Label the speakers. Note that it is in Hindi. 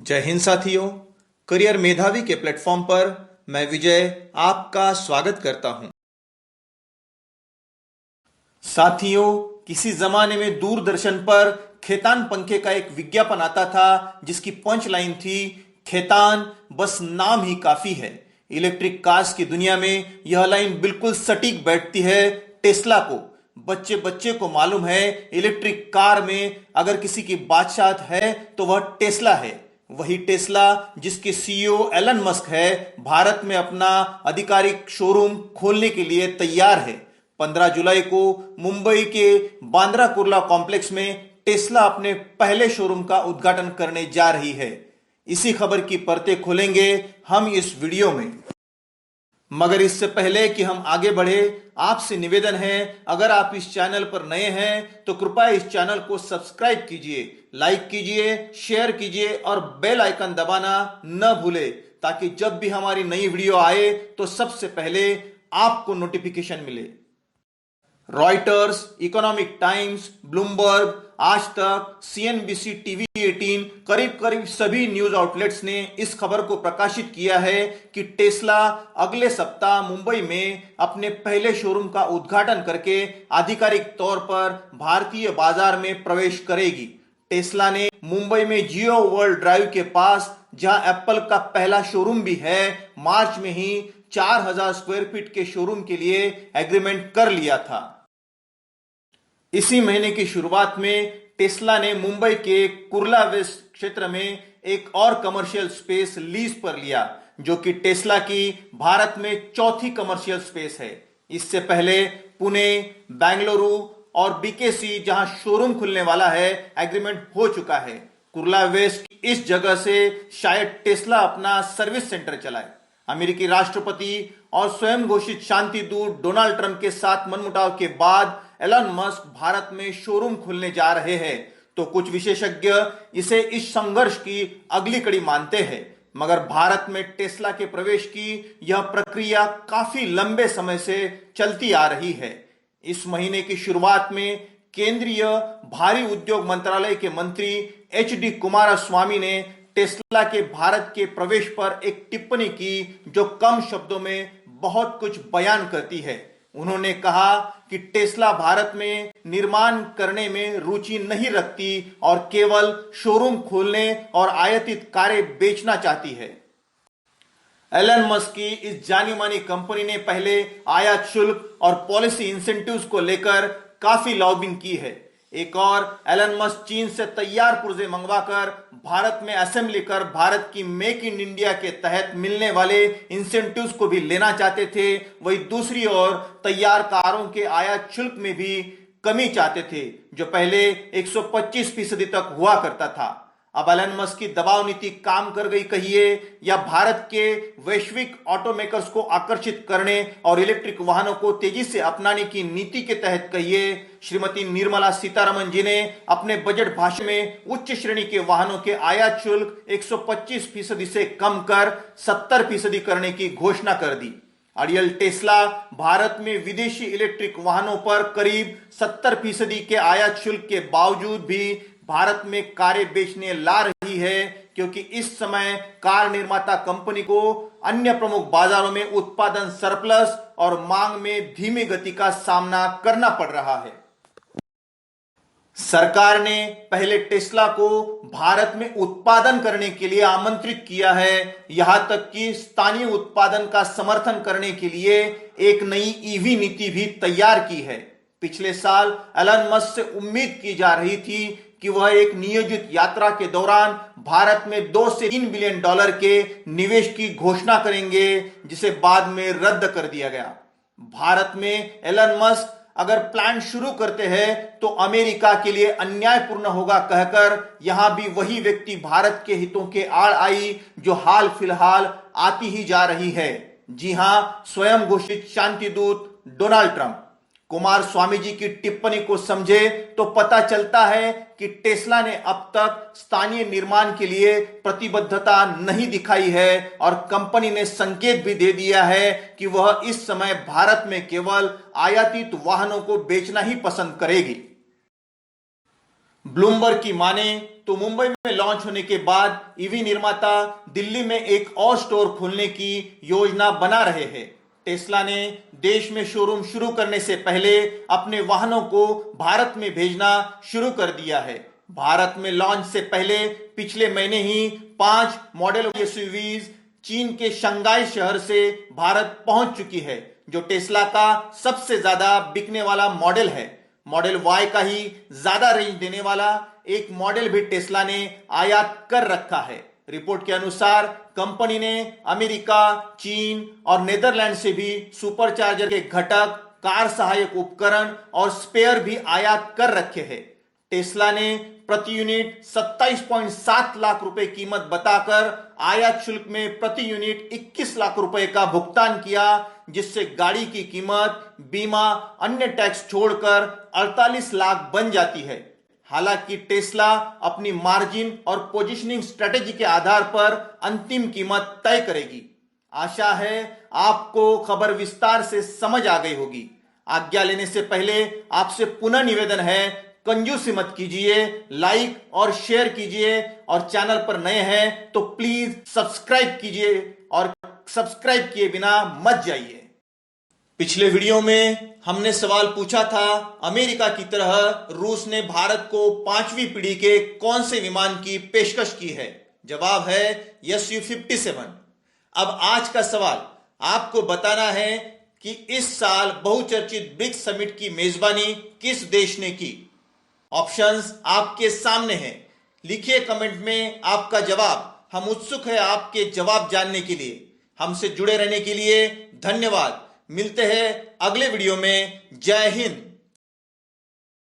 Speaker 1: जय हिंद साथियों। करियर मेधावी के प्लेटफॉर्म पर मैं विजय आपका स्वागत करता हूं। साथियों, किसी जमाने में दूरदर्शन पर खेतान पंखे का एक विज्ञापन आता था जिसकी पंच लाइन थी, खेतान बस नाम ही काफी है। इलेक्ट्रिक कार्स की दुनिया में यह लाइन बिल्कुल सटीक बैठती है टेस्ला को। बच्चे बच्चे को मालूम है इलेक्ट्रिक कार में अगर किसी की बादशाहत है तो वह टेस्ला है। वही टेस्ला जिसके सीईओ एलन मस्क है, भारत में अपना आधिकारिक शोरूम खोलने के लिए तैयार है। 15 जुलाई को मुंबई के बांद्रा कुर्ला कॉम्प्लेक्स में टेस्ला अपने पहले शोरूम का उद्घाटन करने जा रही है। इसी खबर की परतें खोलेंगे हम इस वीडियो में। मगर इससे पहले कि हम आगे बढ़े, आपसे निवेदन है, अगर आप इस चैनल पर नए हैं तो कृपया इस चैनल को सब्सक्राइब कीजिए, लाइक कीजिए, शेयर कीजिए और बेल आइकन दबाना न भूले ताकि जब भी हमारी नई वीडियो आए तो सबसे पहले आपको नोटिफिकेशन मिले। रॉयटर्स, इकोनॉमिक टाइम्स, ब्लूमबर्ग, आज तक, सीएनबीसी टीवी 18 करीब करीब सभी न्यूज आउटलेट्स ने इस खबर को प्रकाशित किया है कि टेस्ला अगले सप्ताह मुंबई में अपने पहले शोरूम का उद्घाटन करके आधिकारिक तौर पर भारतीय बाजार में प्रवेश करेगी। टेस्ला ने मुंबई में जियो वर्ल्ड ड्राइव के पास, जहां एप्पल का पहला शोरूम भी है, मार्च में ही 4000 स्क्वायर फीट के शोरूम के लिए एग्रीमेंट कर लिया था। इसी महीने की शुरुआत में टेस्ला ने मुंबई के कुर्ला वेस्ट क्षेत्र में एक और कमर्शियल स्पेस लीज पर लिया, जो कि टेस्ला की भारत में चौथी कमर्शियल स्पेस है। इससे पहले पुणे, बेंगलुरु और बीकेसी, जहां शोरूम खुलने वाला है, एग्रीमेंट हो चुका है। कुर्ला वेस्ट इस जगह से शायद टेस्ला अपना सर्विस सेंटर चलाए। अमेरिकी राष्ट्रपति और स्वयं घोषित शांति दूत डोनाल्ड ट्रंप के साथ मनमुटाव के बाद एलन मस्क भारत में शोरूम खोलने जा रहे हैं, तो कुछ विशेषज्ञ इसे इस संघर्ष की अगली कड़ी मानते हैं। मगर भारत में टेस्ला के प्रवेश की यह प्रक्रिया काफी लंबे समय से चलती आ रही है। इस महीने की शुरुआत में केंद्रीय भारी उद्योग मंत्रालय के मंत्री एच.डी. कुमारस्वामी ने टेस्ला के भारत के प्रवेश पर एक टिप्पणी की जो कम शब्दों में बहुत कुछ बयान करती है। उन्होंने कहा कि टेस्ला भारत में निर्माण करने में रुचि नहीं रखती और केवल शोरूम खोलने और आयातित कारें बेचना चाहती है। एलन मस्क की इस जानी मानी कंपनी ने पहले आयात शुल्क और पॉलिसी इंसेंटिव्स को लेकर काफी लॉबिंग की है। एक और, एलन मस्क चीन से तैयार पुर्जे मंगवाकर भारत में असेंबली कर भारत की मेक इन इंडिया के तहत मिलने वाले इंसेंटिव्स को भी लेना चाहते थे। वही दूसरी ओर तैयार कारों के आयात शुल्क में भी कमी चाहते थे, जो पहले 125% तक हुआ करता था। अब एलन मस्क की दबाव नीति काम कर गई कहिए, या भारत के वैश्विक ऑटोमेकर्स को आकर्षित करने और इलेक्ट्रिक वाहनों को तेजी से अपनाने की नीति के तहत कहिए। श्रीमती निर्मला सीतारमण जी ने अपने बजट भाषण में उच्च श्रेणी के वाहनों के आयात शुल्क 125% से कम कर 70% करने की घोषणा कर दी। अड़ियल टेस्ला भारत में विदेशी इलेक्ट्रिक वाहनों पर करीब 70% के आयात शुल्क के बावजूद भी भारत में कारें बेचने ला रही है, क्योंकि इस समय कार निर्माता कंपनी को अन्य प्रमुख बाजारों में उत्पादन सरप्लस और मांग में धीमी गति का सामना करना पड़ रहा है। सरकार ने पहले टेस्ला को भारत में उत्पादन करने के लिए आमंत्रित किया है, यहां तक कि स्थानीय उत्पादन का समर्थन करने के लिए एक नई ईवी नीति भी तैयार की है। पिछले साल एलन मस्क से उम्मीद की जा रही थी कि वह एक नियोजित यात्रा के दौरान भारत में 2 से 3 बिलियन डॉलर के निवेश की घोषणा करेंगे, जिसे बाद में रद्द कर दिया गया। भारत में एलन मस्क अगर प्लान शुरू करते हैं तो अमेरिका के लिए अन्यायपूर्ण होगा कहकर यहां भी वही व्यक्ति भारत के हितों के आड़ आई जो हाल फिलहाल आती ही जा रही है। जी हां, स्वयं घोषित शांति दूत डोनाल्ड ट्रंप। कुमार स्वामी जी की टिप्पणी को समझे तो पता चलता है कि टेस्ला ने अब तक स्थानीय निर्माण के लिए प्रतिबद्धता नहीं दिखाई है और कंपनी ने संकेत भी दे दिया है कि वह इस समय भारत में केवल आयातित वाहनों को बेचना ही पसंद करेगी। ब्लूमबर्ग की माने तो मुंबई में लॉन्च होने के बाद ईवी निर्माता दिल्ली में एक और स्टोर खोलने की योजना बना रहे हैं। टेस्ला ने देश में शोरूम शुरू करने से पहले अपने वाहनों को भारत में भेजना शुरू कर दिया है। भारत में लॉन्च से पहले पिछले महीने ही 5 मॉडल एसयूवीज चीन के शंघाई शहर से भारत पहुंच चुकी है, जो टेस्ला का सबसे ज्यादा बिकने वाला मॉडल है। मॉडल वाई का ही ज्यादा रेंज देने वाला एक मॉडल भी टेस्ला ने आयात कर रखा है। रिपोर्ट के अनुसार कंपनी ने अमेरिका, चीन और नेदरलैंड से भी सुपरचार्जर के घटक, कार सहायक उपकरण और स्पेयर भी आयात कर रखे हैं। टेस्ला ने प्रति यूनिट 27.7 लाख रुपए कीमत बताकर आयात शुल्क में प्रति यूनिट 21 लाख रुपए का भुगतान किया, जिससे गाड़ी की कीमत, बीमा, अन्य टैक्स छोड़कर 48 लाख बन जाती है। हालांकि टेस्ला अपनी मार्जिन और पोजीशनिंग स्ट्रेटेजी के आधार पर अंतिम कीमत तय करेगी। आशा है आपको खबर विस्तार से समझ आ गई होगी। आज्ञा लेने से पहले आपसे पुनः निवेदन है, कंजूसी मत कीजिए, लाइक और शेयर कीजिए, और चैनल पर नए हैं तो प्लीज सब्सक्राइब कीजिए, और सब्सक्राइब किए बिना मत जाइए। पिछले वीडियो में हमने सवाल पूछा था, अमेरिका की तरह रूस ने भारत को 5वीं पीढ़ी के कौन से विमान की पेशकश की है? जवाब है Su-57। अब आज का सवाल आपको बताना है कि इस साल बहुचर्चित ब्रिक्स समिट की मेजबानी किस देश ने की। ऑप्शंस आपके सामने हैं। लिखिए कमेंट में आपका जवाब। हम उत्सुक है आपके जवाब जानने के लिए। हमसे जुड़े रहने के लिए धन्यवाद। मिलते हैं अगले वीडियो में। जय हिंद।